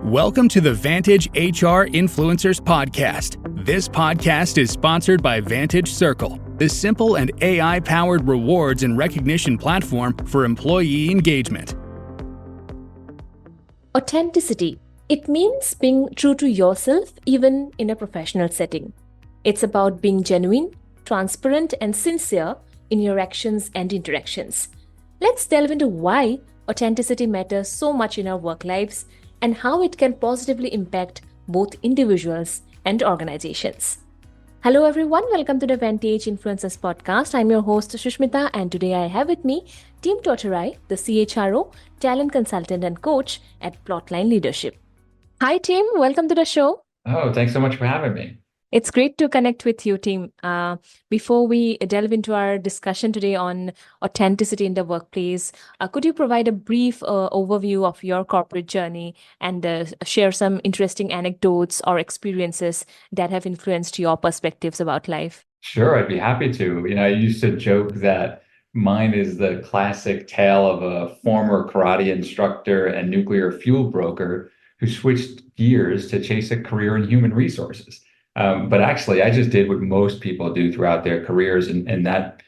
Welcome to the Vantage HR Influencers Podcast. This podcast is sponsored by Vantage Circle, the simple and AI-powered rewards and recognition platform for employee engagement. Authenticity. It means being true to yourself, even in a professional setting. It's about being genuine, transparent, and sincere in your actions and interactions. Let's delve into why authenticity matters so much in our work lives and how it can positively impact both individuals and organizations. Hello everyone, welcome to the Vantage Influencers Podcast. I'm your host Shushmita, and today I have with me Team Toterhi, the CHRO, talent consultant and coach at Plotline Leadership. Hi team, welcome to the show. Oh, thanks so much for having me. It's great to connect with you, team. Before we delve into our discussion today on authenticity in the workplace, could you provide a brief overview of your corporate journey and share some interesting anecdotes or experiences that have influenced your perspectives about life? Sure, I'd be happy to. I used to joke that mine is the classic tale of a former karate instructor and nuclear fuel broker who switched gears to chase a career in human resources. But actually, I just did what most people do throughout their careers, and that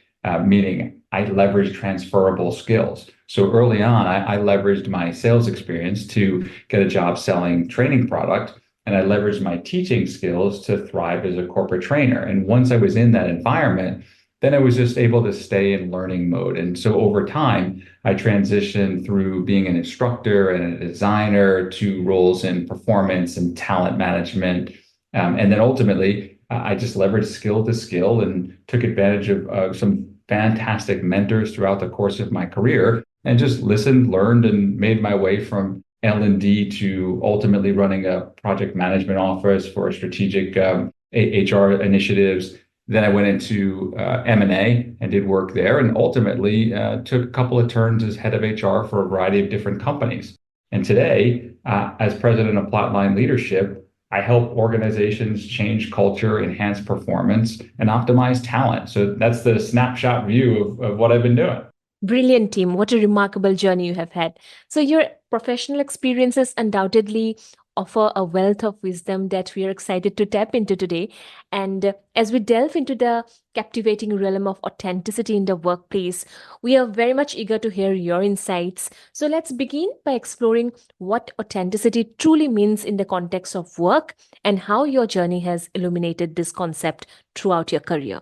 meaning I leveraged transferable skills. So early on, I leveraged my sales experience to get a job selling training product, and I leveraged my teaching skills to thrive as a corporate trainer. And once I was in that environment, then I was just able to stay in learning mode. And so over time, I transitioned through being an instructor and a designer to roles in performance and talent management. And then ultimately, I just leveraged skill to skill and took advantage of some fantastic mentors throughout the course of my career and just listened, learned, and made my way from L&D to ultimately running a project management office for strategic HR initiatives. Then I went into M&A and did work there, and ultimately took a couple of turns as head of HR for a variety of different companies. And today, as president of Plotline Leadership, I help organizations change culture, enhance performance, and optimize talent. So that's the snapshot view of what I've been doing. Brilliant, team. What a remarkable journey you have had. So your professional experiences undoubtedly offer a wealth of wisdom that we are excited to tap into today. And as we delve into the captivating realm of authenticity in the workplace, we are very much eager to hear your insights. So let's begin by exploring what authenticity truly means in the context of work and how your journey has illuminated this concept throughout your career.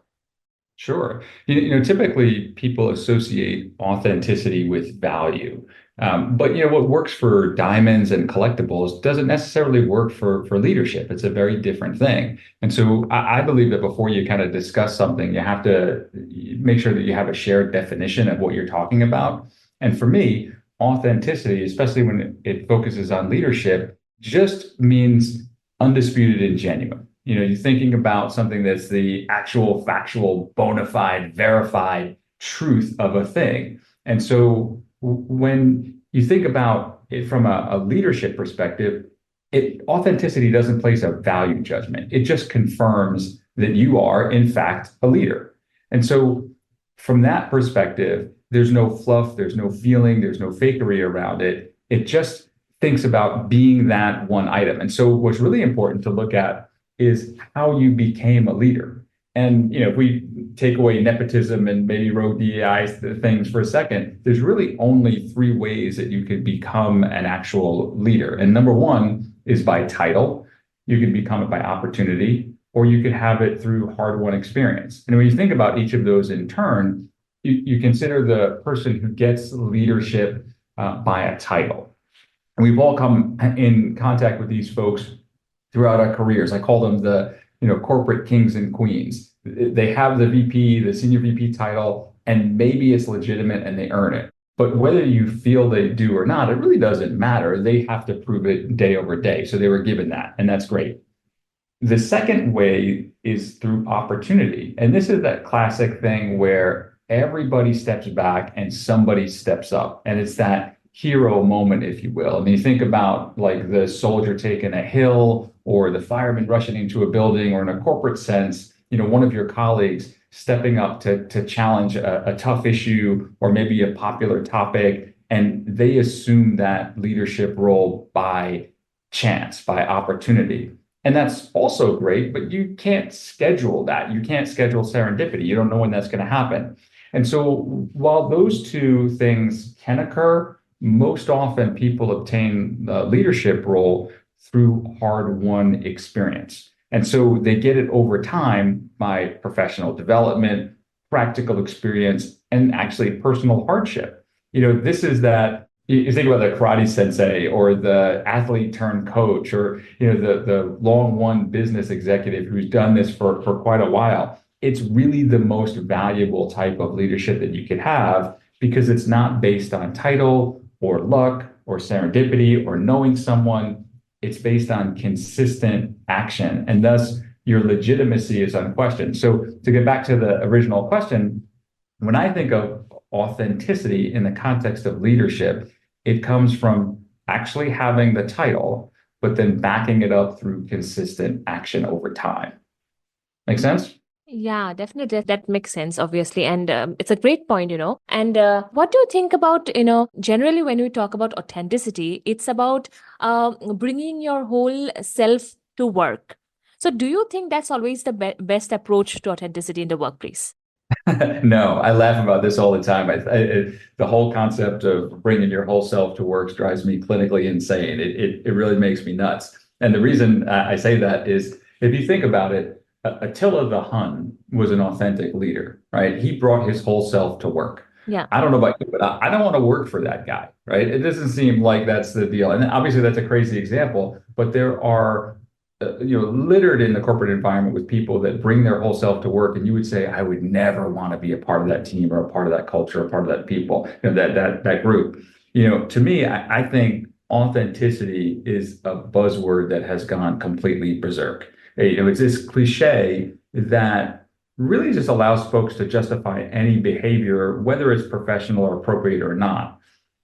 Sure. Typically people associate authenticity with value. But what works for diamonds and collectibles doesn't necessarily work for leadership. It's a very different thing. And so I believe that before you kind of discuss something, you have to make sure that you have a shared definition of what you're talking about. And for me, authenticity, especially when it focuses on leadership, just means undisputed and genuine. You're thinking about something that's the actual, factual, bona fide, verified truth of a thing. And so when you think about it from a leadership perspective, authenticity doesn't place a value judgment. It just confirms that you are, in fact, a leader. And so from that perspective, there's no fluff, there's no feeling, there's no fakery around it. It just thinks about being that one item. And so what's really important to look at is how you became a leader. And if we take away nepotism and maybe rogue DEI things for a second, there's really only three ways that you could become an actual leader. And number one is by title. You can become it by opportunity, or you could have it through hard-won experience. And when you think about each of those in turn, you consider the person who gets leadership by a title. And we've all come in contact with these folks throughout our careers. I call them the corporate kings and queens. They have the VP, the senior VP title, and maybe it's legitimate and they earn it. But whether you feel they do or not, it really doesn't matter. They have to prove it day over day. So they were given that, and that's great. The second way is through opportunity. And this is that classic thing where everybody steps back and somebody steps up. And it's that hero moment, if you will. I mean, you think about like the soldier taking a hill or the fireman rushing into a building, or in a corporate sense, one of your colleagues stepping up to challenge a tough issue or maybe a popular topic, and they assume that leadership role by chance, by opportunity. And that's also great, but you can't schedule that. You can't schedule serendipity. You don't know when that's going to happen. And so while those two things can occur, most often people obtain the leadership role through hard-won experience. And so they get it over time by professional development, practical experience, and actually personal hardship. This is that you think about the karate sensei or the athlete turned coach, or the long won business executive who's done this for quite a while. It's really the most valuable type of leadership that you could have, because it's not based on title or luck or serendipity or knowing someone. It's based on consistent action, and thus your legitimacy is unquestioned. So to get back to the original question, when I think of authenticity in the context of leadership, it comes from actually having the title, but then backing it up through consistent action over time. Make sense? Yeah, definitely. That makes sense, obviously. And it's a great point, And what do you think about, generally when we talk about authenticity, it's about bringing your whole self to work. So do you think that's always the best approach to authenticity in the workplace? No, I laugh about this all the time. The whole concept of bringing your whole self to work drives me clinically insane. It really makes me nuts. And the reason I say that is, if you think about it, Attila the Hun was an authentic leader, right? He brought his whole self to work. Yeah. I don't know about you, but I don't want to work for that guy, right? It doesn't seem like that's the deal. And obviously that's a crazy example, but there are littered in the corporate environment with people that bring their whole self to work, and you would say, I would never want to be a part of that team or a part of that culture, or part of that people, that group. To me, I think authenticity is a buzzword that has gone completely berserk. It's this cliche that really just allows folks to justify any behavior, whether it's professional or appropriate or not.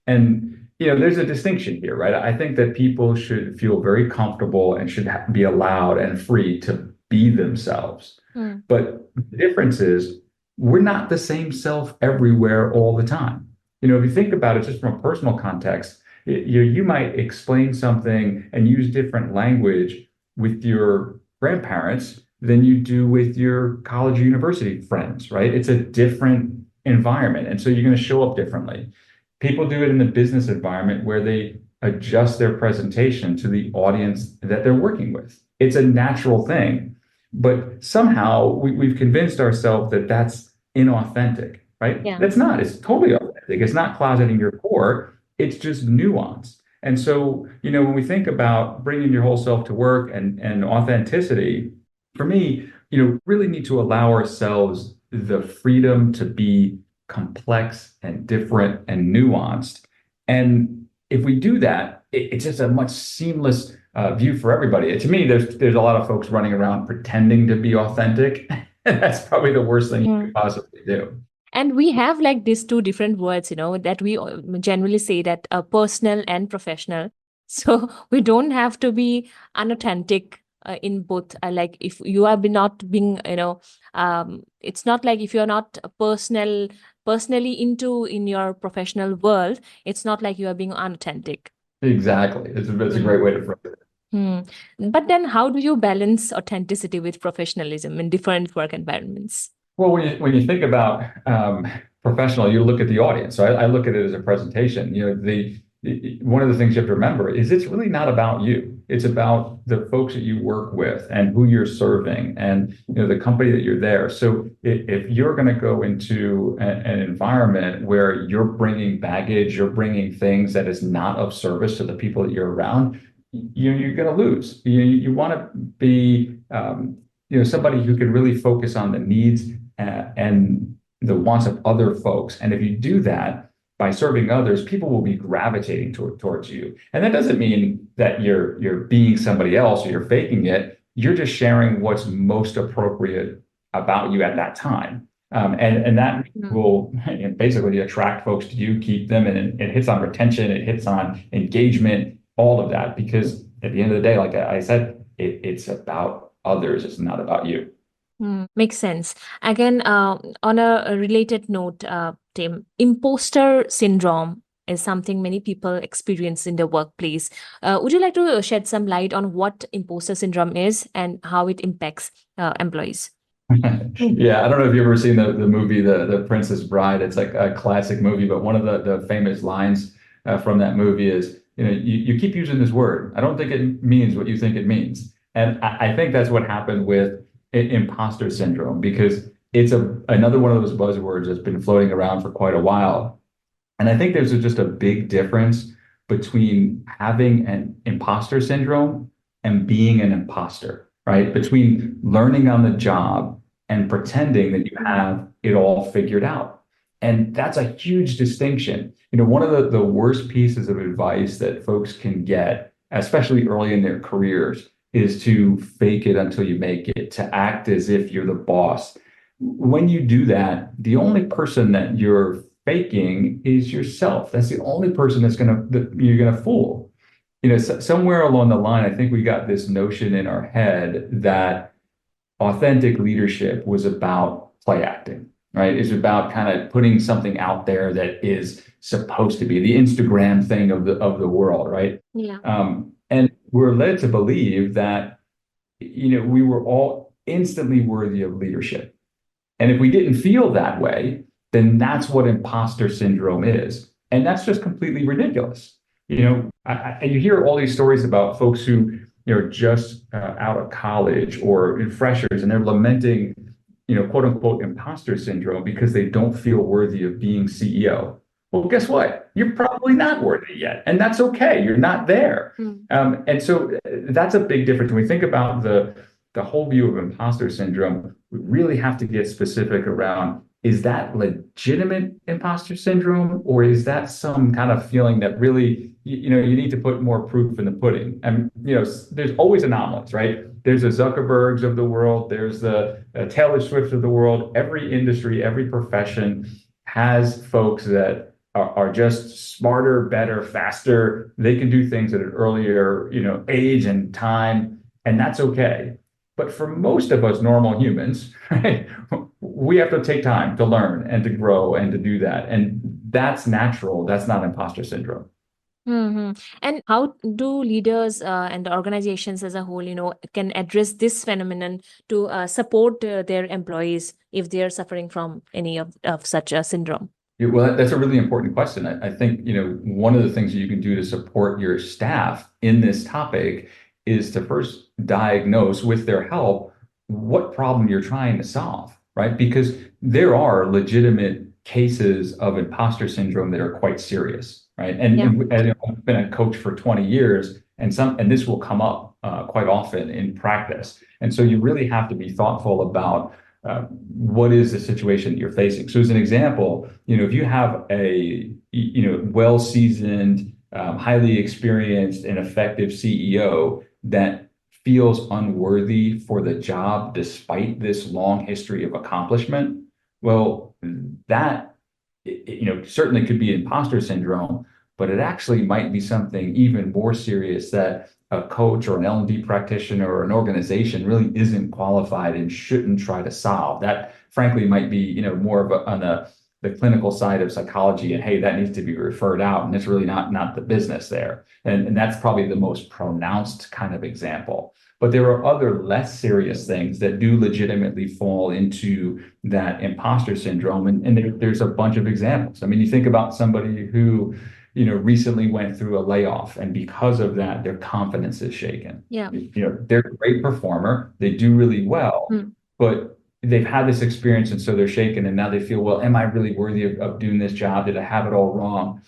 And there's a distinction here, right? I think that people should feel very comfortable and should be allowed and free to be themselves. But the difference is, we're not the same self everywhere all the time. If you think about it just from a personal context, you might explain something and use different language with your grandparents than you do with your college or university friends, right? It's a different environment. And so you're going to show up differently. People do it in the business environment where they adjust their presentation to the audience that they're working with. It's a natural thing, but somehow we've convinced ourselves that that's inauthentic, right? Yeah. That's not. It's totally authentic. It's not closeting your core. It's just nuance. And so, when we think about bringing your whole self to work and authenticity, for me, really need to allow ourselves the freedom to be complex and different and nuanced. And if we do that, it's just a much seamless view for everybody. To me, there's a lot of folks running around pretending to be authentic. And that's probably the worst thing you could possibly do. And we have like these two different words, that we generally say that personal and professional. So we don't have to be unauthentic in both. Like if you are not being, it's not like if you're not personally in your professional world, it's not like you are being unauthentic. Exactly. It's a great way to phrase it. But then how do you balance authenticity with professionalism in different work environments? Well, when you think about professional, you look at the audience. So I look at it as a presentation. One of the things you have to remember is it's really not about you. It's about the folks that you work with and who you're serving and the company that you're there. So if you're going to go into an environment where you're bringing baggage, you're bringing things that is not of service to the people that you're around, you're going to lose. You want to be somebody who can really focus on the needs and the wants of other folks. And if you do that by serving others, people will be gravitating towards you. And that doesn't mean that you're being somebody else or you're faking it. You're just sharing what's most appropriate about you at that time. And that will basically attract folks to you, keep them, and it hits on retention, it hits on engagement, all of that, because at the end of the day, like I said, it's about others. It's not about you. Makes sense. Again, on a related note, Tim, imposter syndrome, is something many people experience in their workplace. Would you like to shed some light on what imposter syndrome is and how it impacts employees? Yeah, I don't know if you've ever seen the movie the Princess Bride. It's like a classic movie, but one of the famous lines from that movie is, you keep using this word. I don't think it means what you think it means. And I think that's what happened with imposter syndrome, because it's another one of those buzzwords that's been floating around for quite a while. And I think there's just a big difference between having an imposter syndrome and being an imposter, right? Between learning on the job and pretending that you have it all figured out. And that's a huge distinction. One of the worst pieces of advice that folks can get, especially early in their careers, is to fake it until you make it, to act as if you're the boss. When you do that, the only person that you're faking is yourself. That's the only person that you're gonna fool. Somewhere along the line, I think we got this notion in our head that authentic leadership was about play acting, right? It's about kind of putting something out there that is supposed to be the Instagram thing of the world, right? Yeah. And we're led to believe that, we were all instantly worthy of leadership. And if we didn't feel that way, then that's what imposter syndrome is. And that's just completely ridiculous. You hear all these stories about folks who, just out of college or freshers, and they're lamenting, quote unquote, imposter syndrome because they don't feel worthy of being CEO. Well, guess what? You're probably not worthy yet. And that's okay. You're not there. And so that's a big difference. When we think about the whole view of imposter syndrome, we really have to get specific around, is that legitimate imposter syndrome, or is that some kind of feeling that really, you need to put more proof in the pudding? And, there's always anomalies, right? There's the Zuckerbergs of the world. There's the Taylor Swift of the world. Every industry, every profession has folks that are just smarter, better, faster. They can do things at an earlier, age and time, and that's okay. But for most of us normal humans, right, we have to take time to learn and to grow and to do that. And that's natural. That's not imposter syndrome. Mm-hmm. And how do leaders and organizations as a whole, can address this phenomenon to support their employees if they are suffering from any of such a syndrome? Yeah, well, that's a really important question. I think, one of the things that you can do to support your staff in this topic is to first diagnose, with their help, what problem you're trying to solve, right? Because there are legitimate cases of imposter syndrome that are quite serious, right? And I've been a coach for 20 years, and this will come up quite often in practice. And so you really have to be thoughtful about what is the situation that you're facing. So as an example, if you have a well-seasoned, highly experienced and effective CEO that feels unworthy for the job despite this long history of accomplishment, well, that certainly could be imposter syndrome, but it actually might be something even more serious that a coach or an L&D practitioner or an organization really isn't qualified and shouldn't try to solve. That, frankly, might be more of on the clinical side of psychology, and hey, that needs to be referred out, and it's really not the business there. And that's probably the most pronounced kind of example. But there are other less serious things that do legitimately fall into that imposter syndrome, and there's a bunch of examples. I mean, you think about somebody who recently went through a layoff, and because of that, their confidence is shaken. Yeah. They're a great performer. They do really well, but they've had this experience, and so they're shaken, and now they feel, well, am I really worthy of doing this job? Did I have it all wrong?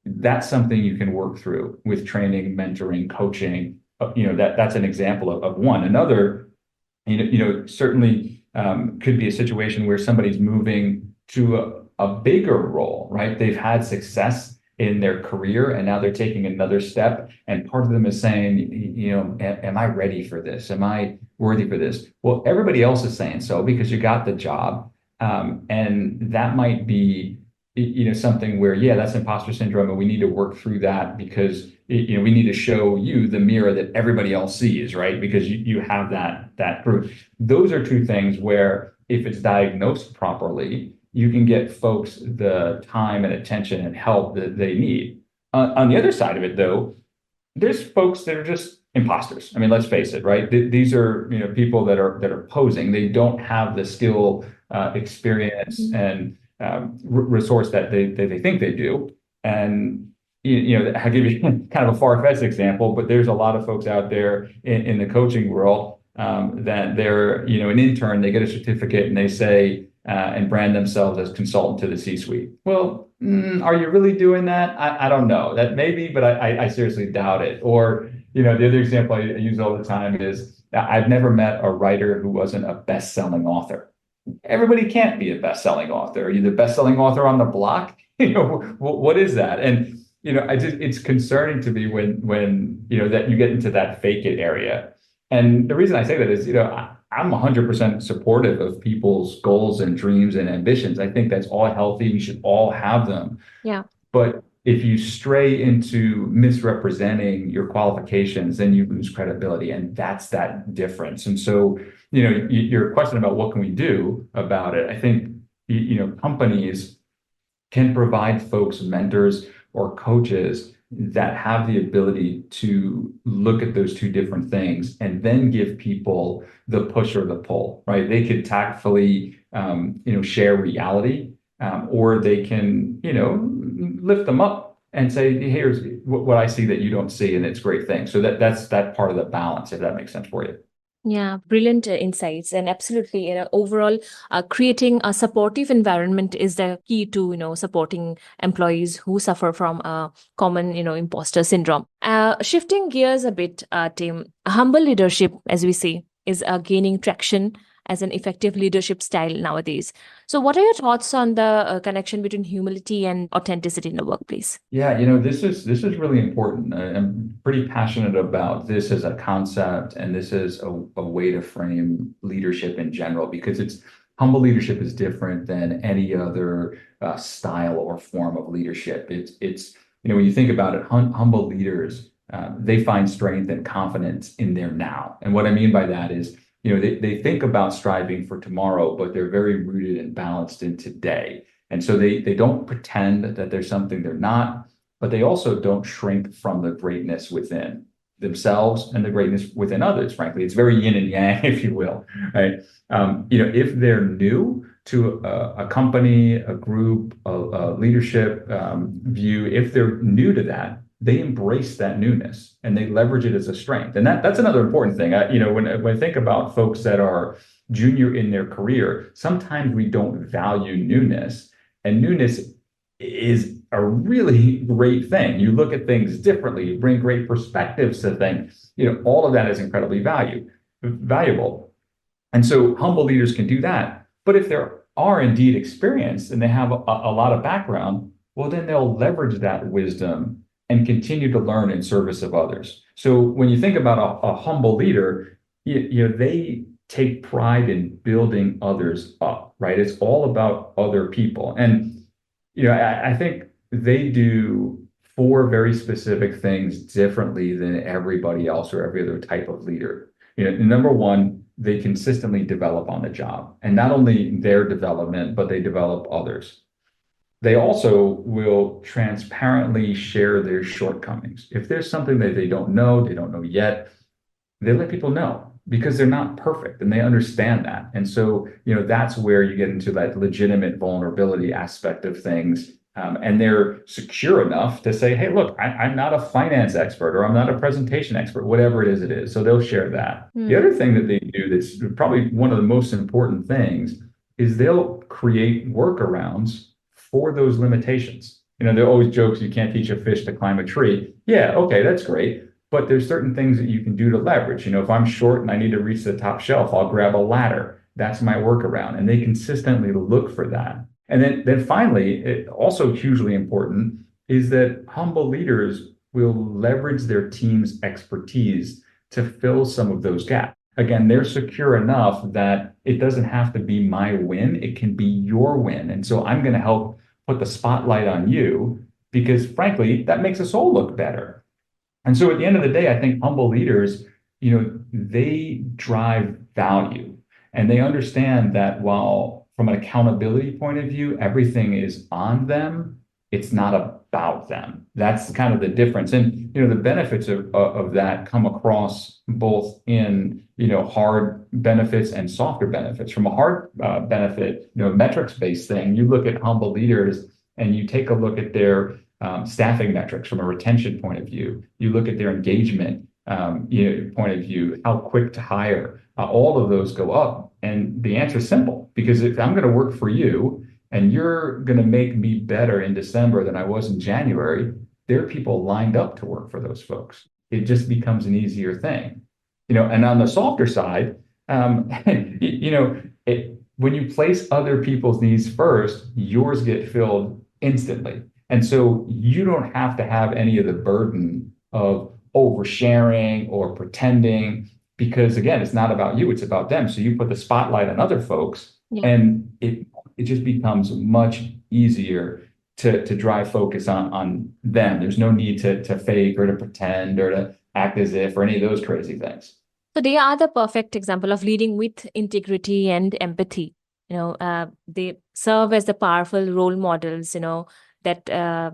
That's something you can work through with training, mentoring, coaching. That's an example of one. Another, certainly could be a situation where somebody's moving to a bigger role, right? They've had success in their career, and now they're taking another step. And part of them is saying, am I ready for this? Am I worthy for this? Well, everybody else is saying so because you got the job. And that might be, something where, yeah, that's imposter syndrome, and we need to work through that because, we need to show you the mirror that everybody else sees, right? Because you have that proof. Those are two things where if it's diagnosed properly, you can get folks the time and attention and help that they need. On the other side of it, though, there's folks that are just imposters. I mean, let's face it, right? These are people that are posing. They don't have the skill, experience, and resource that they think they do. And I'll give you kind of a far-fetched example, but there's a lot of folks out there in the coaching world that they're an intern. They get a certificate and they say and brand themselves as consultant to the C-suite. Well, are you really doing that? I don't know. That maybe, but I seriously doubt it. Or the other example I use all the time is I've never met a writer who wasn't a best-selling author. Everybody can't be a best-selling author. Are you the best-selling author on the block? What is that? And it's concerning to me when that you get into that fake it area. And the reason I say that is, I'm 100% supportive of people's goals and dreams and ambitions. I think that's all healthy. We should all have them. Yeah. But if you stray into misrepresenting your qualifications, then you lose credibility, and that's that difference. And so, your question about what can we do about it, I think, companies can provide folks mentors or coaches that have the ability to look at those two different things and then give people the push or the pull, right? They could tactfully, share reality, or they can, lift them up and say, here's what I see that you don't see, and it's a great thing. So that's that part of the balance, if that makes sense for you. Yeah, brilliant insights. And absolutely, overall, creating a supportive environment is the key to, supporting employees who suffer from a common, imposter syndrome. Shifting gears a bit, Tim, humble leadership, as we see, is gaining traction as an effective leadership style nowadays. So what are your thoughts on the connection between humility and authenticity in the workplace? Yeah, this is really important. I'm pretty passionate about this as a concept, and this is a way to frame leadership in general, because humble leadership is different than any other style or form of leadership. It's when you think about it, humble leaders, they find strength and confidence in their now. And what I mean by that is, they think about striving for tomorrow, but they're very rooted and balanced in today. And so they don't pretend that there's something they're not, but they also don't shrink from the greatness within themselves and the greatness within others. Frankly, it's very yin and yang, if you will, right? If they're new to a company, a group, a leadership view, if they're new to that, they embrace that newness and they leverage it as a strength. And that's another important thing. When I think about folks that are junior in their career, sometimes we don't value newness, and newness is a really great thing. You look at things differently, you bring great perspectives to things. All of that is incredibly valuable. And so humble leaders can do that. But if they are indeed experienced and they have a lot of background, well, then they'll leverage that wisdom and continue to learn in service of others. So when you think about a humble leader, they take pride in building others up, right? It's all about other people. And, I think they do 4 very specific things differently than everybody else or every other type of leader. Number one, they consistently develop on the job, and not only their development, but they develop others. They also will transparently share their shortcomings. If there's something that they don't know yet, they let people know, because they're not perfect and they understand that. And so, that's where you get into that legitimate vulnerability aspect of things. And they're secure enough to say, hey, look, I'm not a finance expert, or I'm not a presentation expert, whatever it is. So they'll share that. The other thing that they do that's probably one of the most important things is they'll create workarounds for those limitations. There are always jokes, you can't teach a fish to climb a tree. Yeah, okay, that's great. But there's certain things that you can do to leverage. If I'm short and I need to reach the top shelf, I'll grab a ladder. That's my workaround. And they consistently look for that. And then finally, also hugely important, is that humble leaders will leverage their team's expertise to fill some of those gaps. Again, they're secure enough that it doesn't have to be my win. It can be your win. And so I'm going to help put the spotlight on you, because frankly, that makes us all look better. And so at the end of the day, I think humble leaders, they drive value, and they understand that while from an accountability point of view, everything is on them. It's not about them. That's kind of the difference. And, the benefits of that come across both in, hard benefits and softer benefits. From a hard benefit, metrics-based thing, you look at humble leaders and you take a look at their staffing metrics from a retention point of view. You look at their engagement point of view, how quick to hire, all of those go up. And the answer is simple, because if I'm going to work for you and you're going to make me better in December than I was in January, there are people lined up to work for those folks. It just becomes an easier thing. And on the softer side, when you place other people's needs first, yours get filled instantly. And so you don't have to have any of the burden of oversharing or pretending, because again, it's not about you, it's about them. So you put the spotlight on other folks, and it just becomes much easier to drive focus on them. There's no need to fake or to pretend or to act as if or any of those crazy things. So they are the perfect example of leading with integrity and empathy. They serve as the powerful role models, that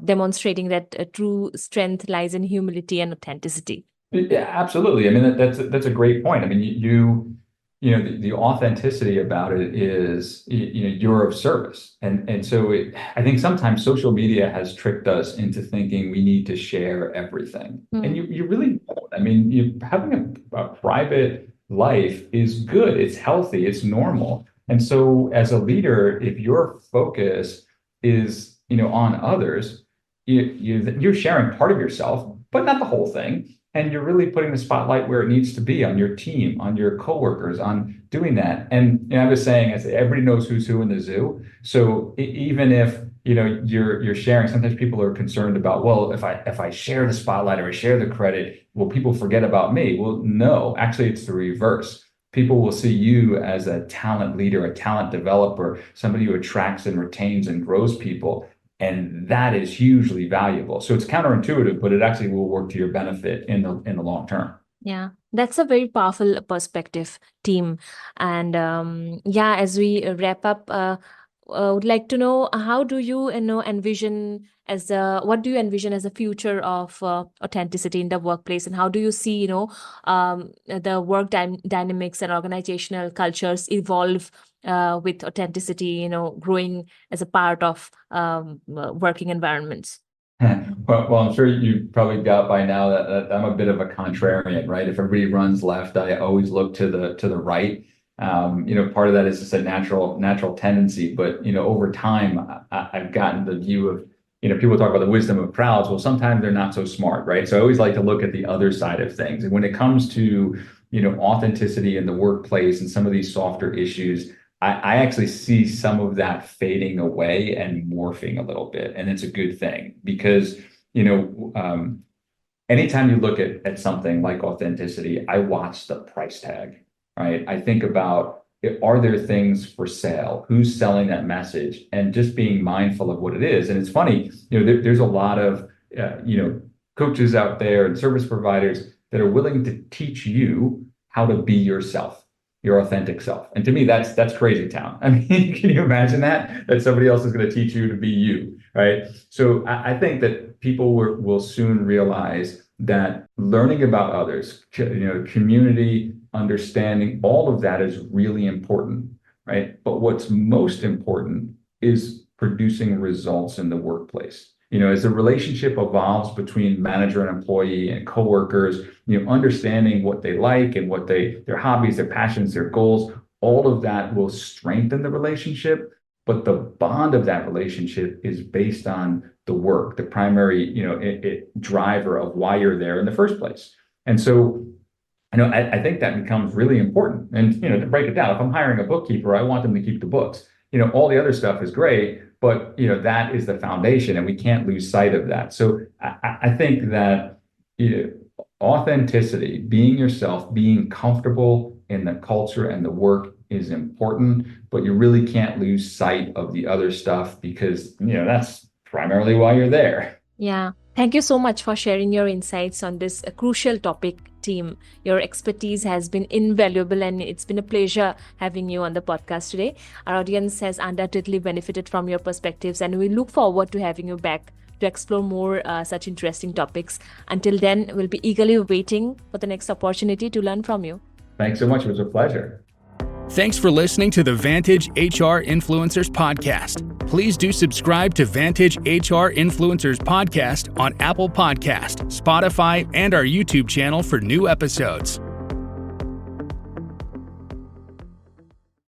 demonstrating that true strength lies in humility and authenticity. Yeah, absolutely. I mean, that's a great point. I mean, the authenticity about it is, you're of service. And so I think sometimes social media has tricked us into thinking we need to share everything. And you really don't. I mean, having a private life is good. It's healthy. It's normal. And so as a leader, if your focus is, on others, you're sharing part of yourself, but not the whole thing. And you're really putting the spotlight where it needs to be, on your team, on your coworkers, on doing that. And I was saying, everybody knows who's who in the zoo. So even if you're sharing, sometimes people are concerned about, well, if I share the spotlight or I share the credit, will people forget about me? Well, no, actually, it's the reverse. People will see you as a talent leader, a talent developer, somebody who attracts and retains and grows people. And that is hugely valuable. So it's counterintuitive, but it actually will work to your benefit in the long term. Yeah, that's a very powerful perspective, team. And as we wrap up, would like to know, how do you, envision what do you envision as the future of authenticity in the workplace, and how do you see, the work dynamics and organizational cultures evolve with authenticity, growing as a part of working environments? Well, I'm sure you probably got by now that I'm a bit of a contrarian, right? If everybody runs left, I always look to the right. Part of that is just a natural tendency, but over time, I've gotten the view of, people talk about the wisdom of crowds. Well, sometimes they're not so smart, right? So I always like to look at the other side of things. And when it comes to, authenticity in the workplace and some of these softer issues, I actually see some of that fading away and morphing a little bit. And it's a good thing, because, anytime you look at something like authenticity, I watch the price tag, right? I think about, are there things for sale? Who's selling that message? And just being mindful of what it is. And it's funny, there's a lot of, coaches out there and service providers that are willing to teach you how to be yourself, your authentic self. And to me, that's crazy town. I mean, can you imagine that somebody else is going to teach you to be you, right? So I think that people will soon realize that learning about others, community, understanding, all of that is really important, right? But what's most important is producing results in the workplace. As the relationship evolves between manager and employee and coworkers, understanding what they like and what their hobbies, their passions, their goals, all of that will strengthen the relationship. But the bond of that relationship is based on the work, the primary, driver of why you're there in the first place. And so, I think that becomes really important. And, to break it down, if I'm hiring a bookkeeper, I want them to keep the books. All the other stuff is great, but, that is the foundation, and we can't lose sight of that. So I think that authenticity, being yourself, being comfortable in the culture and the work is important, but you really can't lose sight of the other stuff, because, that's primarily why you're there. Yeah. Thank you so much for sharing your insights on this crucial topic. team. Your expertise has been invaluable, and it's been a pleasure having you on the podcast today. Our audience has undoubtedly benefited from your perspectives, and we look forward to having you back to explore more such interesting topics. Until then, we'll be eagerly waiting for the next opportunity to learn from you. Thanks so much. It was a pleasure. Thanks for listening to the Vantage HR Influencers Podcast. Please do subscribe to Vantage HR Influencers Podcast on Apple Podcast, Spotify, and our YouTube channel for new episodes.